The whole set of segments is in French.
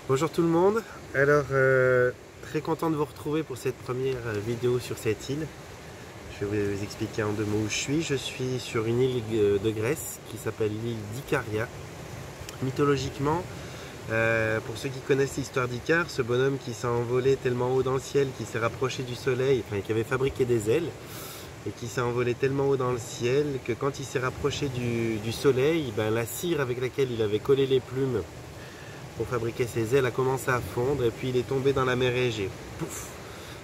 Bonjour tout le monde, alors très content de vous retrouver pour cette première vidéo sur cette île. Je vais vous expliquer en deux mots où je suis. Je suis sur une île de Grèce qui s'appelle l'île d'Ikaria. Mythologiquement, pour ceux qui connaissent l'histoire d'Icare, ce bonhomme qui s'est envolé tellement haut dans le ciel, qui s'est rapproché du soleil, enfin qui avait fabriqué des ailes, et qui s'est envolé tellement haut dans le ciel que quand il s'est rapproché du soleil, la cire avec laquelle il avait collé les plumes pour fabriquer ses ailes a commencé à fondre et puis il est tombé dans la mer Égée. Pouf!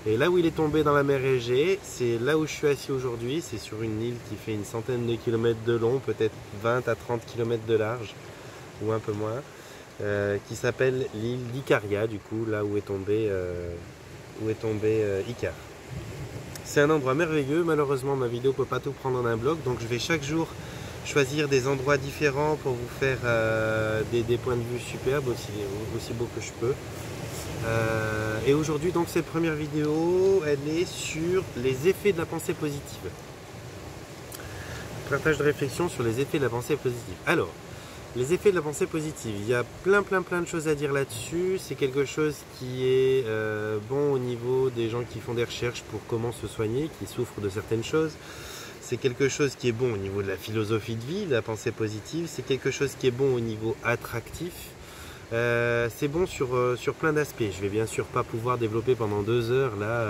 Et là où il est tombé dans la mer Égée, c'est là où je suis assis aujourd'hui. C'est sur une île qui fait une centaine de kilomètres de long, peut-être 20 à 30 kilomètres de large, ou un peu moins, qui s'appelle l'île d'Ikaria, du coup, là où est tombé Icare. C'est un endroit merveilleux. Malheureusement, ma vidéo ne peut pas tout prendre en un bloc, donc je vais chaque jour choisir des endroits différents pour vous faire des points de vue superbes, aussi beaux que je peux. Et aujourd'hui, donc, cette première vidéo, elle est sur les effets de la pensée positive. Partage de réflexion sur les effets de la pensée positive. Alors, les effets de la pensée positive, il y a plein de choses à dire là-dessus. C'est quelque chose qui est bon au niveau des gens qui font des recherches pour comment se soigner, qui souffrent de certaines choses. C'est quelque chose qui est bon au niveau de la philosophie de vie, de la pensée positive. C'est quelque chose qui est bon au niveau attractif. C'est bon sur plein d'aspects. Je vais bien sûr pas pouvoir développer pendant 2 heures là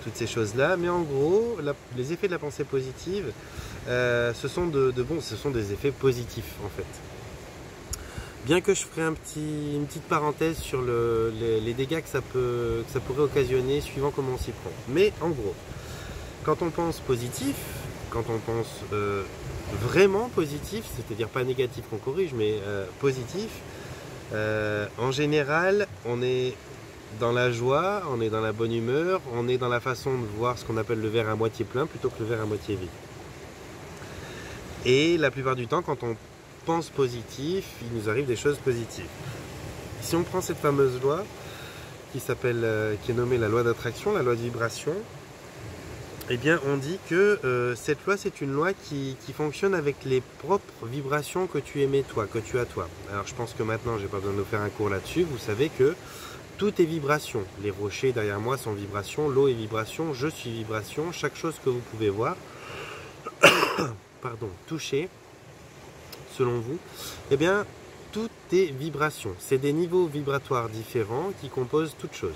toutes ces choses-là, mais en gros, les effets de la pensée positive, ce sont des effets positifs en fait. Bien que je ferai une petite parenthèse sur les dégâts que ça pourrait occasionner suivant comment on s'y prend. Mais en gros, quand on pense positif, quand on pense vraiment positif, c'est-à-dire pas négatif qu'on corrige, mais positif, en général, on est dans la joie, on est dans la bonne humeur, on est dans la façon de voir ce qu'on appelle le verre à moitié plein plutôt que le verre à moitié vide. Et la plupart du temps, quand on pense positif, il nous arrive des choses positives. Si on prend cette fameuse loi qui est nommée la loi d'attraction, la loi de vibration, eh bien, on dit que cette loi, c'est une loi qui fonctionne avec les propres vibrations que tu émets toi, que tu as toi. Alors, je pense que maintenant, je n'ai pas besoin de faire un cours là-dessus. Vous savez que tout est vibration. Les rochers derrière moi sont vibration, l'eau est vibration, je suis vibration. Chaque chose que vous pouvez voir, pardon, toucher, selon vous, eh bien, tout est vibration. C'est des niveaux vibratoires différents qui composent toute chose.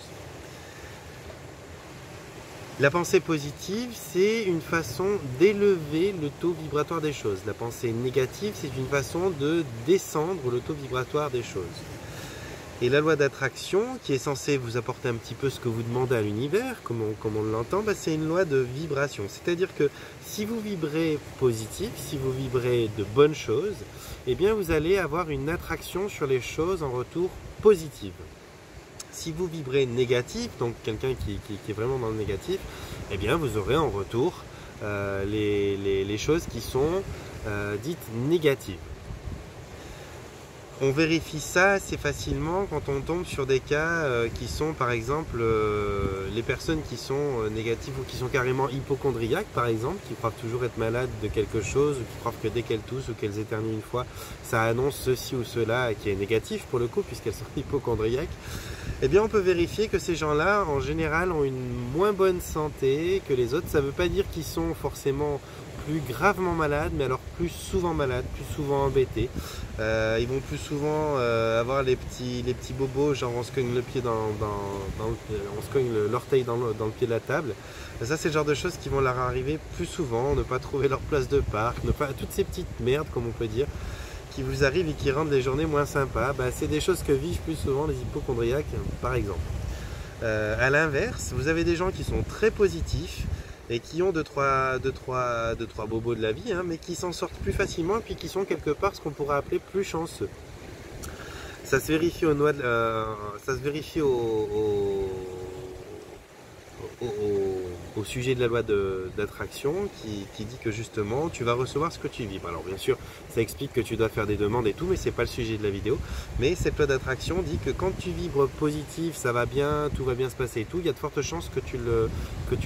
La pensée positive, c'est une façon d'élever le taux vibratoire des choses. La pensée négative, c'est une façon de descendre le taux vibratoire des choses. Et la loi d'attraction, qui est censée vous apporter un petit peu ce que vous demandez à l'univers, comme on l'entend, c'est une loi de vibration. C'est-à-dire que si vous vibrez positif, si vous vibrez de bonnes choses, eh bien vous allez avoir une attraction sur les choses en retour positive. Si vous vibrez négatif, donc quelqu'un qui est vraiment dans le négatif, eh bien vous aurez en retour les choses qui sont dites négatives. On vérifie ça assez facilement quand on tombe sur des cas qui sont par exemple les personnes qui sont négatives ou qui sont carrément hypocondriaques par exemple, qui croient toujours être malades de quelque chose, ou qui croient que dès qu'elles toussent ou qu'elles éternuent une fois, ça annonce ceci ou cela qui est négatif pour le coup puisqu'elles sont hypocondriaques. Eh bien on peut vérifier que ces gens-là en général ont une moins bonne santé que les autres. Ça ne veut pas dire qu'ils sont forcément plus gravement malades, mais alors plus souvent malades, plus souvent embêtés. Ils vont plus souvent avoir les petits bobos, genre on se cogne le pied on se cogne l'orteil dans le pied de la table. Et ça c'est le genre de choses qui vont leur arriver plus souvent, ne pas trouver leur place de parc, toutes ces petites merdes comme on peut dire, qui vous arrivent et qui rendent les journées moins sympas. C'est des choses que vivent plus souvent les hypocondriaques par exemple. À l'inverse, vous avez des gens qui sont très positifs et qui ont deux, trois bobos de la vie, mais qui s'en sortent plus facilement et puis qui sont quelque part ce qu'on pourrait appeler plus chanceux. Ça se vérifie au sujet de la loi d'attraction qui dit que justement tu vas recevoir ce que tu vibres. Alors bien sûr ça explique que tu dois faire des demandes et tout, mais c'est pas le sujet de la vidéo. Mais cette loi d'attraction dit que quand tu vibres positif, ça va bien, tout va bien se passer et tout, il y a de fortes chances que tu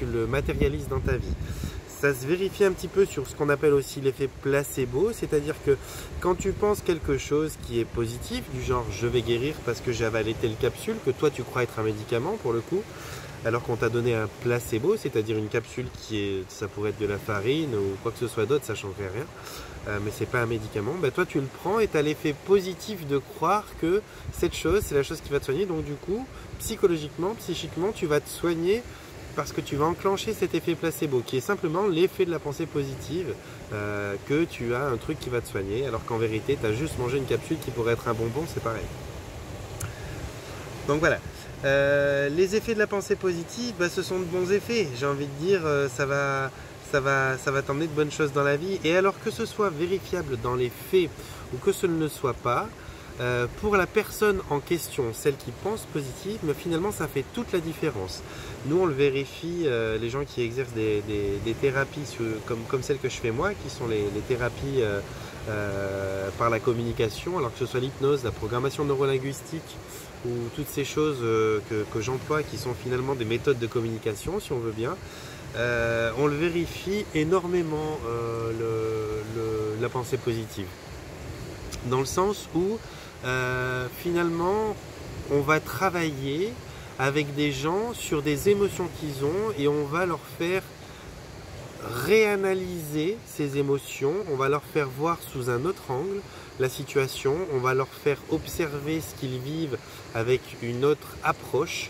le matérialises dans ta vie. ça se vérifie un petit peu sur ce qu'on appelle aussi l'effet placebo, c'est-à-dire que quand tu penses quelque chose qui est positif, du genre je vais guérir parce que j'ai avalé telle capsule, que toi tu crois être un médicament pour le coup, alors qu'on t'a donné un placebo, c'est-à-dire une capsule qui est, ça pourrait être de la farine ou quoi que ce soit d'autre, ça ne changerait rien, mais c'est pas un médicament, bah toi tu le prends et tu as l'effet positif de croire que cette chose, c'est la chose qui va te soigner, donc du coup, psychologiquement, psychiquement, tu vas te soigner parce que tu vas enclencher cet effet placebo, qui est simplement l'effet de la pensée positive, que tu as un truc qui va te soigner, alors qu'en vérité, tu as juste mangé une capsule qui pourrait être un bonbon, c'est pareil. Donc voilà, les effets de la pensée positive, bah, ce sont de bons effets, j'ai envie de dire, ça va t'emmener de bonnes choses dans la vie, et alors que ce soit vérifiable dans les faits, ou que ce ne le soit pas, pour la personne en question, celle qui pense positive, mais finalement ça fait toute la différence. Nous on le vérifie, les gens qui exercent des thérapies comme celles que je fais moi, qui sont les thérapies par la communication, alors que ce soit l'hypnose, la programmation neurolinguistique ou toutes ces choses que j'emploie qui sont finalement des méthodes de communication si on veut bien, on le vérifie énormément la pensée positive. Dans le sens où finalement on va travailler avec des gens sur des émotions qu'ils ont et on va leur faire réanalyser ces émotions, on va leur faire voir sous un autre angle la situation, on va leur faire observer ce qu'ils vivent avec une autre approche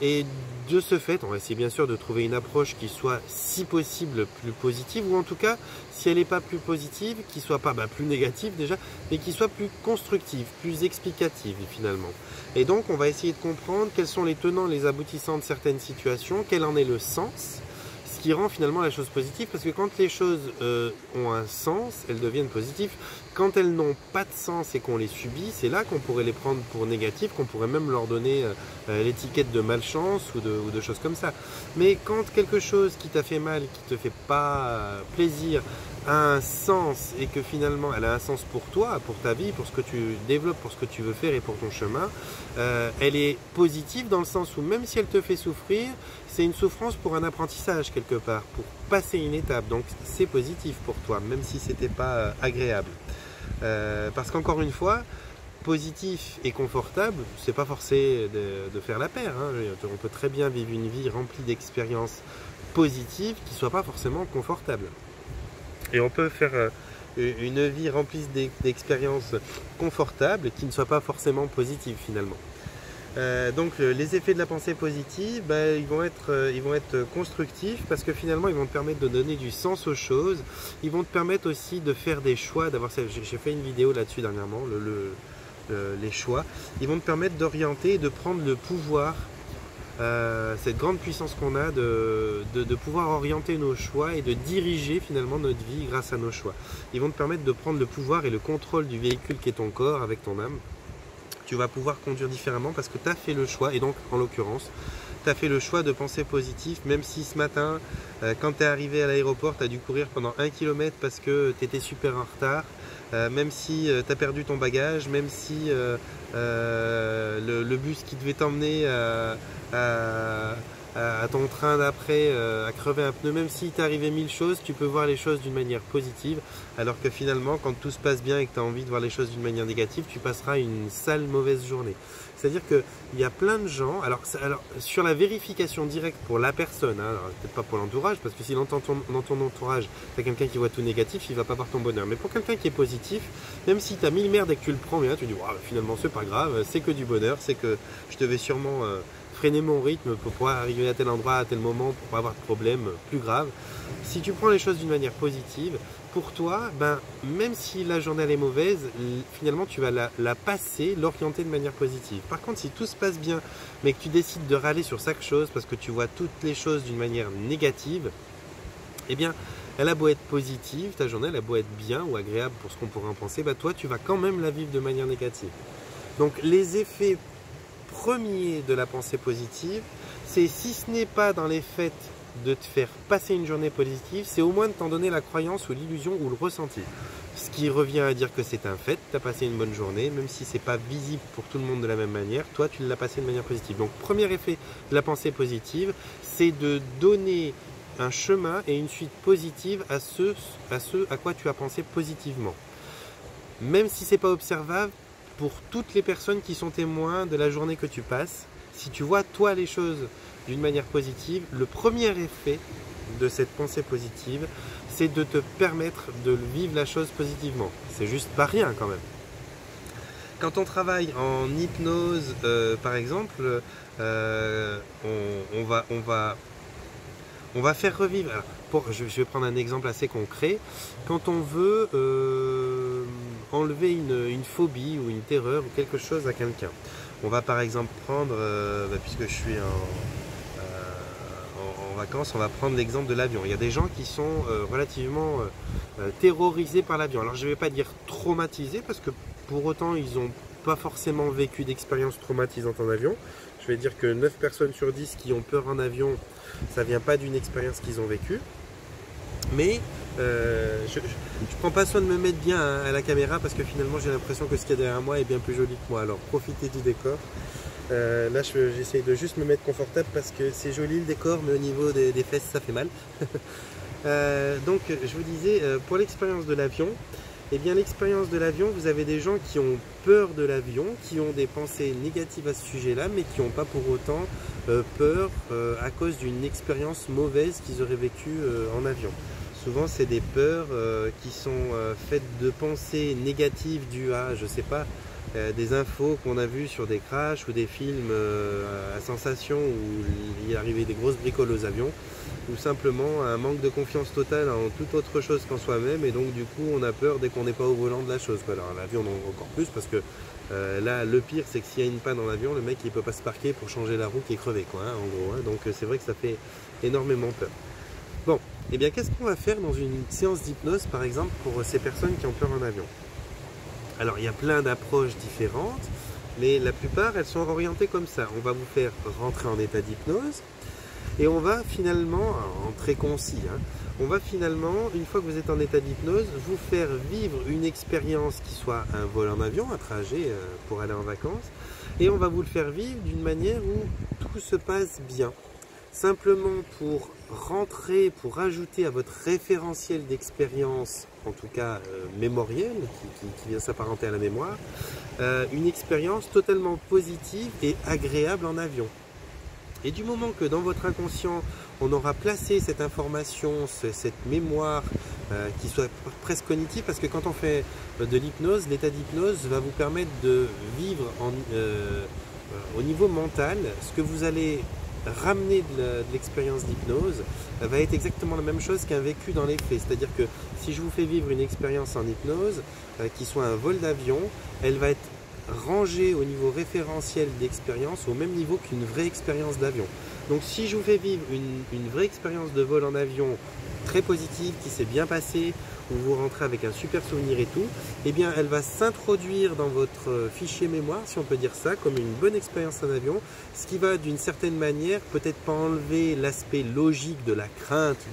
et de ce fait, on va essayer bien sûr de trouver une approche qui soit si possible plus positive ou en tout cas, si elle n'est pas plus positive, qui soit pas plus négative déjà, mais qui soit plus constructive, plus explicative finalement. Et donc on va essayer de comprendre quels sont les tenants, les aboutissants de certaines situations, quel en est le sens, ce qui rend finalement la chose positive, parce que quand les choses ont un sens, elles deviennent positives. Quand elles n'ont pas de sens et qu'on les subit, c'est là qu'on pourrait les prendre pour négatives, qu'on pourrait même leur donner l'étiquette de malchance ou de choses comme ça. Mais quand quelque chose qui t'a fait mal, qui te fait pas plaisir, a un sens et que finalement elle a un sens pour toi, pour ta vie, pour ce que tu développes, pour ce que tu veux faire et pour ton chemin, elle est positive dans le sens où même si elle te fait souffrir, c'est une souffrance pour un apprentissage quelque part, pour passer une étape. Donc c'est positif pour toi, même si c'était pas agréable. Parce qu'encore une fois, positif et confortable, c'est pas forcé de faire la paire, hein. On peut très bien vivre une vie remplie d'expériences positives qui ne soient pas forcément confortables. Et on peut faire une vie remplie d'expériences confortables qui ne soient pas forcément positives finalement. Donc les effets de la pensée positive, ils vont être constructifs parce que finalement ils vont te permettre de donner du sens aux choses, ils vont te permettre aussi de faire des choix, j'ai fait une vidéo là-dessus dernièrement, les choix, ils vont te permettre d'orienter et de prendre le pouvoir, cette grande puissance qu'on a de pouvoir orienter nos choix et de diriger finalement notre vie grâce à nos choix. Ils vont te permettre de prendre le pouvoir et le contrôle du véhicule qui est ton corps avec ton âme. Tu vas pouvoir conduire différemment parce que tu as fait le choix, et donc en l'occurrence, tu as fait le choix de penser positif, même si ce matin, quand tu es arrivé à l'aéroport, tu as dû courir pendant 1 km parce que tu étais super en retard, même si tu as perdu ton bagage, même si le bus qui devait t'emmener à ton train d'après à crever un pneu, même s'il t'est arrivé 1000 choses, tu peux voir les choses d'une manière positive, alors que finalement quand tout se passe bien et que tu as envie de voir les choses d'une manière négative, tu passeras une sale mauvaise journée. C'est-à-dire qu'il y a plein de gens, alors sur la vérification directe pour la personne, hein, peut-être pas pour l'entourage, parce que si dans ton entourage tu as quelqu'un qui voit tout négatif, il va pas voir ton bonheur, mais pour quelqu'un qui est positif, même si tu as 1000 merdes et que tu le prends bien, tu dis wow, finalement c'est pas grave, c'est que du bonheur, c'est que je devais sûrement freiner mon rythme pour pouvoir arriver à tel endroit, à tel moment, pour pas avoir de problème plus grave. Si tu prends les choses d'une manière positive, pour toi, même si la journée elle est mauvaise, finalement tu vas la passer, l'orienter de manière positive. Par contre, si tout se passe bien, mais que tu décides de râler sur chaque chose parce que tu vois toutes les choses d'une manière négative, eh bien, elle a beau être positive, ta journée elle a beau être bien ou agréable pour ce qu'on pourrait en penser, toi tu vas quand même la vivre de manière négative. Donc les effets premiers de la pensée positive, c'est si ce n'est pas dans les faits de te faire passer une journée positive, c'est au moins de t'en donner la croyance ou l'illusion ou le ressenti. Ce qui revient à dire que c'est un fait, tu as passé une bonne journée, même si c'est pas visible pour tout le monde de la même manière, toi tu l'as passé de manière positive. Donc premier effet de la pensée positive, c'est de donner un chemin et une suite positive à ce à quoi tu as pensé positivement. Même si c'est pas observable, pour toutes les personnes qui sont témoins de la journée que tu passes, si tu vois toi les choses d'une manière positive, le premier effet de cette pensée positive, c'est de te permettre de vivre la chose positivement. C'est juste pas rien quand même. Quand on travaille en hypnose, par exemple, on va faire revivre. Alors, je vais prendre un exemple assez concret. Quand on veut enlever une phobie ou une terreur ou quelque chose à quelqu'un, on va par exemple prendre, puisque je suis en vacances, on va prendre l'exemple de l'avion. Il y a des gens qui sont relativement terrorisés par l'avion. Alors je ne vais pas dire traumatisés parce que pour autant ils n'ont pas forcément vécu d'expérience traumatisante en avion. Je vais dire que 9 personnes sur 10 qui ont peur en avion, ça ne vient pas d'une expérience qu'ils ont vécue. Mais je ne prends pas soin de me mettre bien à la caméra parce que finalement j'ai l'impression que ce qu'il y a derrière moi est bien plus joli que moi. Alors profitez du décor. Là j'essaye de juste me mettre confortable parce que c'est joli le décor, mais au niveau des fesses ça fait mal. Donc je vous disais, pour l'expérience de l'avion, eh bien l'expérience de l'avion, vous avez des gens qui ont peur de l'avion, qui ont des pensées négatives à ce sujet-là, mais qui n'ont pas pour autant peur à cause d'une expérience mauvaise qu'ils auraient vécue en avion. Souvent c'est des peurs qui sont faites de pensées négatives dues à, je sais pas, des infos qu'on a vues sur des crashs ou des films à sensation où il arrivait des grosses bricoles aux avions, ou simplement un manque de confiance totale en toute autre chose qu'en soi-même, et donc du coup on a peur dès qu'on n'est pas au volant de la chose. Alors l'avion encore plus, parce que là le pire c'est que s'il y a une panne dans l'avion, le mec il peut pas se parquer pour changer la roue qui est crevée quoi, hein, en gros, hein. Donc c'est vrai que ça fait énormément peur. Bon, et bien qu'est-ce qu'on va faire dans une séance d'hypnose par exemple pour ces personnes qui ont peur en avion? Alors il y a plein d'approches différentes, mais la plupart elles sont orientées comme ça. On va vous faire rentrer en état d'hypnose et on va finalement, en très concis, hein, on va finalement, une fois que vous êtes en état d'hypnose, vous faire vivre une expérience qui soit un vol en avion, un trajet pour aller en vacances, et on va vous le faire vivre d'une manière où tout se passe bien. Simplement pour rentrer, pour ajouter à votre référentiel d'expérience, en tout cas mémorielle, qui vient s'apparenter à la mémoire, une expérience totalement positive et agréable en avion. Et du moment que dans votre inconscient, on aura placé cette information, cette mémoire qui soit presque cognitive, parce que quand on fait de l'hypnose, l'état d'hypnose va vous permettre de vivre au niveau mental ce que vous allez ramener de l'expérience d'hypnose va être exactement la même chose qu'un vécu dans les faits. C'est-à-dire que si je vous fais vivre une expérience en hypnose, qui soit un vol d'avion, elle va être rangée au niveau référentiel d'expérience au même niveau qu'une vraie expérience d'avion. Donc si je vous fais vivre une vraie expérience de vol en avion très positive, qui s'est bien passée, où vous rentrez avec un super souvenir et tout, eh bien elle va s'introduire dans votre fichier mémoire, si on peut dire ça, comme une bonne expérience en avion, ce qui va d'une certaine manière peut-être pas enlever l'aspect logique de la crainte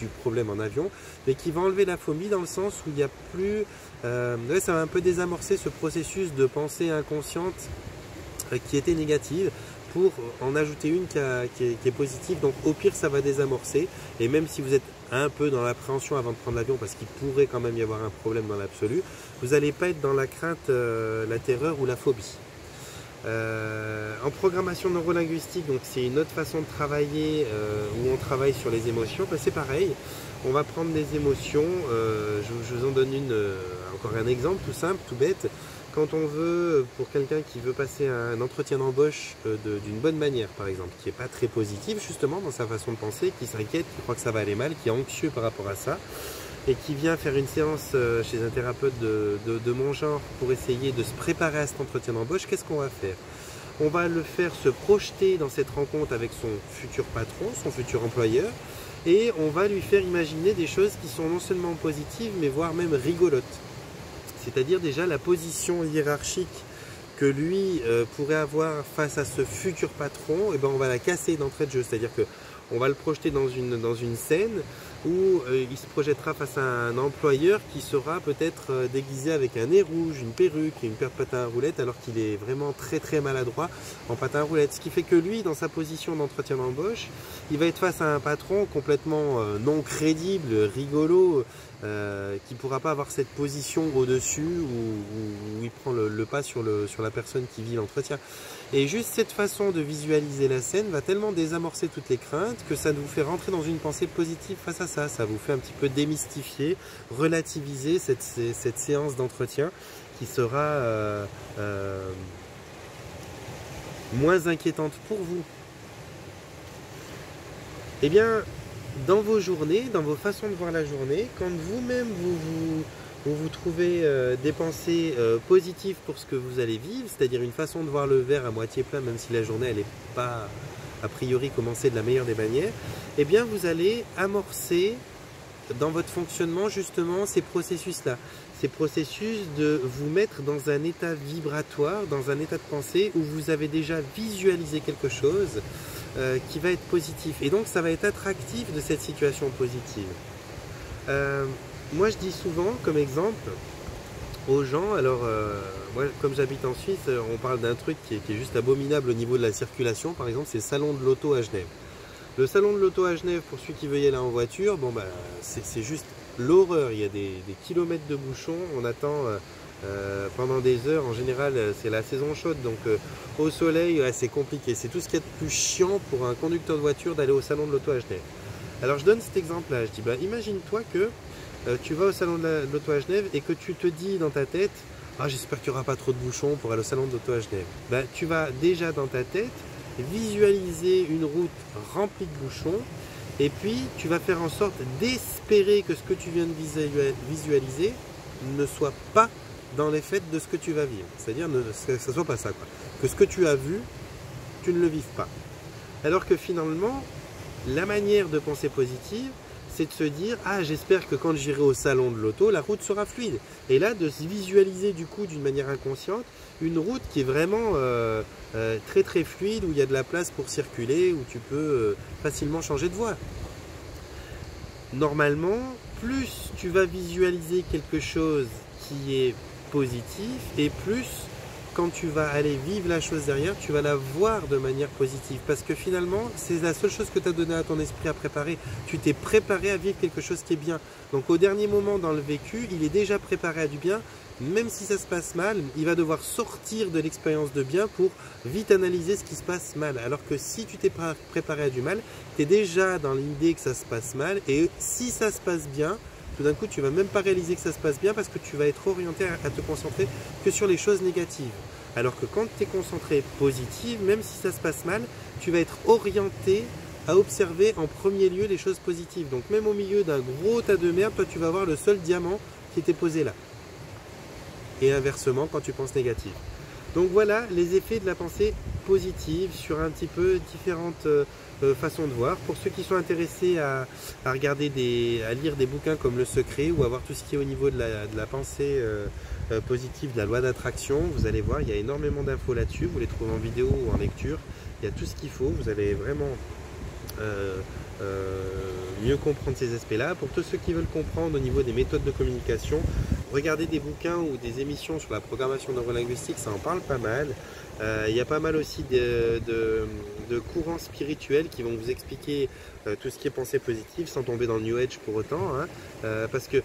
du problème en avion, mais qui va enlever la phobie dans le sens où il n'y a plus... ça va un peu désamorcer ce processus de pensée inconsciente qui était négative, pour en ajouter une qui est positive. Donc au pire ça va désamorcer, et même si vous êtes un peu dans l'appréhension avant de prendre l'avion, parce qu'il pourrait quand même y avoir un problème dans l'absolu, vous n'allez pas être dans la crainte, la terreur ou la phobie. En programmation neurolinguistique, donc c'est une autre façon de travailler où on travaille sur les émotions, c'est pareil, on va prendre des émotions, je vous en donne encore un exemple tout simple, tout bête. Quand on veut, pour quelqu'un qui veut passer un entretien d'embauche d'une bonne manière par exemple, qui n'est pas très positif justement dans sa façon de penser, qui s'inquiète, qui croit que ça va aller mal, qui est anxieux par rapport à ça, et qui vient faire une séance chez un thérapeute de mon genre pour essayer de se préparer à cet entretien d'embauche, qu'est-ce qu'on va faire? On va le faire se projeter dans cette rencontre avec son futur patron, son futur employeur, et on va lui faire imaginer des choses qui sont non seulement positives, mais voire même rigolotes. C'est-à-dire déjà la position hiérarchique que lui pourrait avoir face à ce futur patron, et ben on va la casser d'entrée de jeu. C'est-à-dire qu'on va le projeter dans une scène Ou il se projettera face à un employeur qui sera peut-être déguisé avec un nez rouge, une perruque et une paire de patins à roulettes alors qu'il est vraiment très très maladroit en patins à roulettes. Ce qui fait que lui, dans sa position d'entretien d'embauche, il va être face à un patron complètement non crédible, rigolo, qui ne pourra pas avoir cette position au-dessus où il prend le pas sur la personne qui vit l'entretien. Et juste cette façon de visualiser la scène va tellement désamorcer toutes les craintes que ça vous fait rentrer dans une pensée positive face à ça. Ça vous fait un petit peu démystifier, relativiser cette séance d'entretien qui sera moins inquiétante pour vous. Eh bien, dans vos journées, dans vos façons de voir la journée, quand vous-même vous trouvez des pensées positives pour ce que vous allez vivre, c'est-à-dire une façon de voir le verre à moitié plein, même si la journée elle n'est pas a priori commencée de la meilleure des manières, eh bien vous allez amorcer dans votre fonctionnement justement ces processus-là, ces processus de vous mettre dans un état vibratoire, dans un état de pensée où vous avez déjà visualisé quelque chose qui va être positif. Et donc ça va être attractif de cette situation positive. Moi je dis souvent comme exemple aux gens, alors moi comme j'habite en Suisse, on parle d'un truc qui est juste abominable au niveau de la circulation, par exemple c'est le salon de l'auto à Genève. Le salon de l'auto à Genève, pour celui qui veut y aller en voiture, bon bah c'est juste l'horreur, il y a des kilomètres de bouchons, on attend pendant des heures, en général c'est la saison chaude, donc au soleil c'est compliqué, c'est tout ce qu'il y a de plus chiant pour un conducteur de voiture d'aller au salon de l'auto à Genève. Alors je donne cet exemple là, je dis bah imagine-toi que tu vas au salon de l'auto à Genève et que tu te dis dans ta tête « Ah, j'espère qu'il n'y aura pas trop de bouchons pour aller au salon de l'auto à Genève. » Ben, tu vas déjà dans ta tête visualiser une route remplie de bouchons et puis tu vas faire en sorte d'espérer que ce que tu viens de visualiser ne soit pas dans les faits de ce que tu vas vivre. C'est-à-dire que ce ne soit pas ça, quoi. Que ce que tu as vu, tu ne le vives pas. Alors que finalement, la manière de penser positive, c'est de se dire « Ah, j'espère que quand j'irai au salon de l'auto, la route sera fluide. » Et là, de se visualiser du coup d'une manière inconsciente une route qui est vraiment très très fluide, où il y a de la place pour circuler, où tu peux facilement changer de voie. Normalement, plus tu vas visualiser quelque chose qui est positif, et plus quand tu vas aller vivre la chose derrière, tu vas la voir de manière positive. Parce que finalement, c'est la seule chose que tu as donné à ton esprit à préparer. Tu t'es préparé à vivre quelque chose qui est bien. Donc au dernier moment dans le vécu, il est déjà préparé à du bien. Même si ça se passe mal, il va devoir sortir de l'expérience de bien pour vite analyser ce qui se passe mal. Alors que si tu t'es préparé à du mal, tu es déjà dans l'idée que ça se passe mal. Et si ça se passe bien, tout d'un coup, tu ne vas même pas réaliser que ça se passe bien parce que tu vas être orienté à te concentrer que sur les choses négatives. Alors que quand tu es concentré positif, même si ça se passe mal, tu vas être orienté à observer en premier lieu les choses positives. Donc même au milieu d'un gros tas de merde, toi tu vas voir le seul diamant qui était posé là. Et inversement quand tu penses négatif. Donc voilà les effets de la pensée positive sur un petit peu différentes façons de voir. Pour ceux qui sont intéressés à lire des bouquins comme Le Secret ou à voir tout ce qui est au niveau de la pensée positive, de la loi d'attraction, vous allez voir, il y a énormément d'infos là-dessus. Vous les trouvez en vidéo ou en lecture. Il y a tout ce qu'il faut. Vous allez vraiment mieux comprendre ces aspects-là. Pour tous ceux qui veulent comprendre au niveau des méthodes de communication, regardez des bouquins ou des émissions sur la programmation neurolinguistique, ça en parle pas mal. Il y a pas mal aussi de courants spirituels qui vont vous expliquer tout ce qui est pensée positive sans tomber dans le New Age pour autant, hein, parce que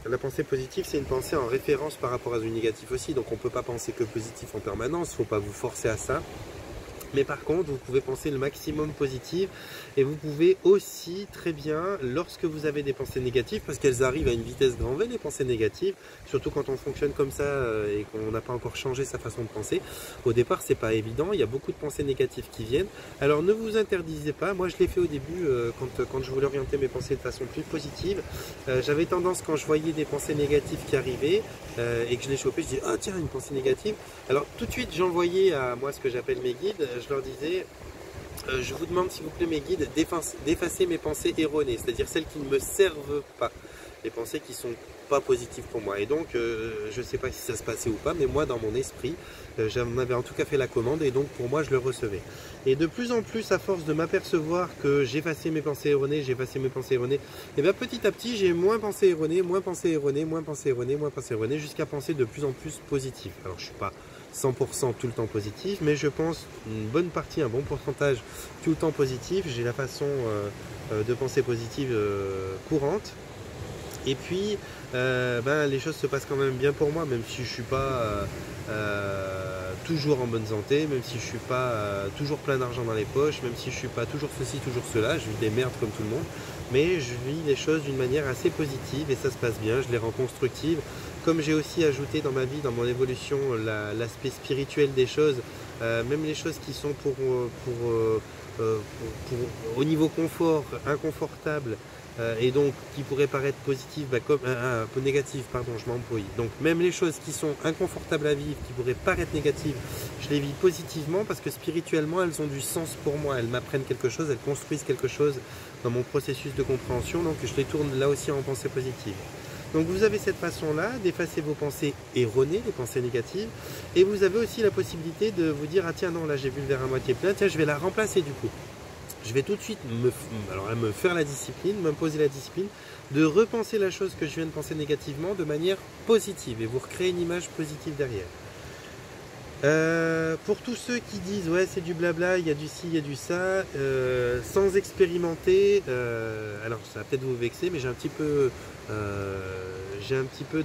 la pensée positive, c'est une pensée en référence par rapport à du négatif aussi, donc on ne peut pas penser que positif en permanence, il ne faut pas vous forcer à ça. Mais par contre, vous pouvez penser le maximum positif et vous pouvez aussi très bien, lorsque vous avez des pensées négatives, parce qu'elles arrivent à une vitesse grand V, les pensées négatives, surtout quand on fonctionne comme ça et qu'on n'a pas encore changé sa façon de penser. Au départ, c'est pas évident, il y a beaucoup de pensées négatives qui viennent. Alors ne vous interdisez pas, moi je l'ai fait au début quand je voulais orienter mes pensées de façon plus positive. J'avais tendance, quand je voyais des pensées négatives qui arrivaient et que je les chopais, je disais « Ah tiens, une pensée négative ». Alors tout de suite, j'envoyais à moi ce que j'appelle mes guides. Je leur disais, je vous demande s'il vous plaît mes guides d'effacer mes pensées erronées, c'est-à-dire celles qui ne me servent pas, les pensées qui ne sont pas positif pour moi. Et donc, je ne sais pas si ça se passait ou pas, mais moi, dans mon esprit, j'en avais en tout cas fait la commande et donc pour moi, je le recevais. Et de plus en plus, à force de m'apercevoir que j'effaçais mes pensées erronées, et bien petit à petit, j'ai moins pensé erronées, jusqu'à penser de plus en plus positif. Alors, je ne suis pas 100% tout le temps positif, mais je pense une bonne partie, un bon pourcentage tout le temps positif. J'ai la façon de penser positive courante. Et puis, les choses se passent quand même bien pour moi, même si je ne suis pas toujours en bonne santé, même si je ne suis pas toujours plein d'argent dans les poches, même si je ne suis pas toujours ceci, toujours cela. Je vis des merdes comme tout le monde, mais je vis les choses d'une manière assez positive et ça se passe bien, je les rends constructives. Comme j'ai aussi ajouté dans ma vie, dans mon évolution, l'aspect spirituel des choses, même les choses qui sont au niveau confort, inconfortables, et donc qui pourraient paraître positives, comme un peu négatives, pardon, je m'embrouille. Donc même les choses qui sont inconfortables à vivre, qui pourraient paraître négatives, je les vis positivement parce que spirituellement elles ont du sens pour moi, elles m'apprennent quelque chose, elles construisent quelque chose dans mon processus de compréhension, donc je les tourne là aussi en pensée positive. Donc vous avez cette façon-là d'effacer vos pensées erronées, les pensées négatives, et vous avez aussi la possibilité de vous dire, ah tiens non, là j'ai vu le verre à moitié plein, tiens je vais la remplacer du coup. Je vais tout de suite me faire la discipline, m'imposer la discipline, de repenser la chose que je viens de penser négativement de manière positive, et vous recréer une image positive derrière. Pour tous ceux qui disent ouais c'est du blabla, il y a du ci, il y a du ça, sans expérimenter, alors ça va peut-être vous vexer, mais j'ai un petit peu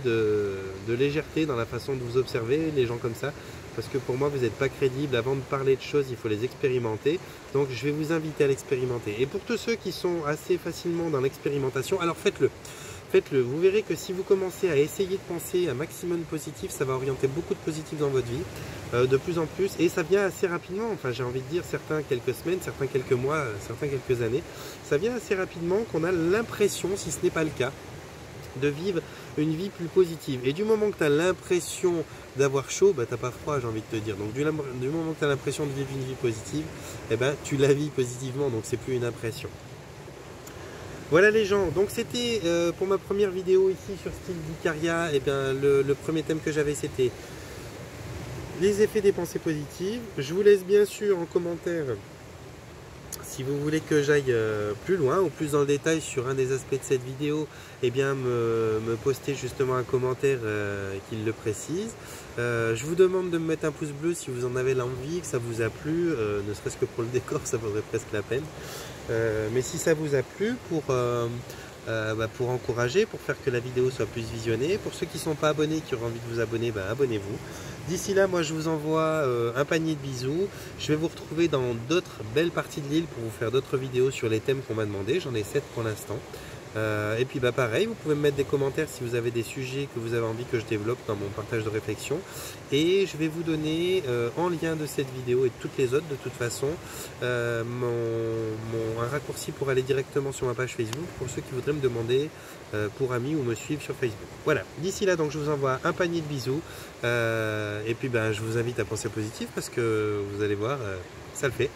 de légèreté dans la façon de vous observer, les gens comme ça, parce que pour moi vous n'êtes pas crédible. Avant de parler de choses, il faut les expérimenter, donc je vais vous inviter à l'expérimenter. Et pour tous ceux qui sont assez facilement dans l'expérimentation, alors faites-le. Faites-le, vous verrez que si vous commencez à essayer de penser un maximum de positif, ça va orienter beaucoup de positif dans votre vie, de plus en plus, et ça vient assez rapidement, enfin j'ai envie de dire, certains quelques semaines, certains quelques mois, certains quelques années, ça vient assez rapidement qu'on a l'impression, si ce n'est pas le cas, de vivre une vie plus positive. Et du moment que tu as l'impression d'avoir chaud, bah, tu n'as pas froid, j'ai envie de te dire. Donc du moment que tu as l'impression de vivre une vie positive, eh ben, tu la vis positivement, donc c'est plus une impression. Voilà les gens, donc c'était pour ma première vidéo ici sur Style d'Icaria, et bien le premier thème que j'avais c'était les effets des pensées positives. Je vous laisse bien sûr en commentaire si vous voulez que j'aille plus loin ou plus dans le détail sur un des aspects de cette vidéo, et bien me poster justement un commentaire qui le précise. Je vous demande de me mettre un pouce bleu si vous en avez l'envie, que ça vous a plu, ne serait-ce que pour le décor, ça vaudrait presque la peine. Mais si ça vous a plu, pour encourager, pour faire que la vidéo soit plus visionnée, pour ceux qui ne sont pas abonnés, qui auraient envie de vous abonner, abonnez-vous. D'ici là, moi je vous envoie un panier de bisous. Je vais vous retrouver dans d'autres belles parties de l'île pour vous faire d'autres vidéos sur les thèmes qu'on m'a demandé. J'en ai 7 pour l'instant. Et puis pareil, vous pouvez me mettre des commentaires si vous avez des sujets que vous avez envie que je développe dans mon partage de réflexion. Et je vais vous donner en lien de cette vidéo et de toutes les autres de toute façon un raccourci pour aller directement sur ma page Facebook pour ceux qui voudraient me demander pour amis ou me suivre sur Facebook. Voilà, d'ici là donc je vous envoie un panier de bisous et puis je vous invite à penser positif parce que vous allez voir, ça le fait.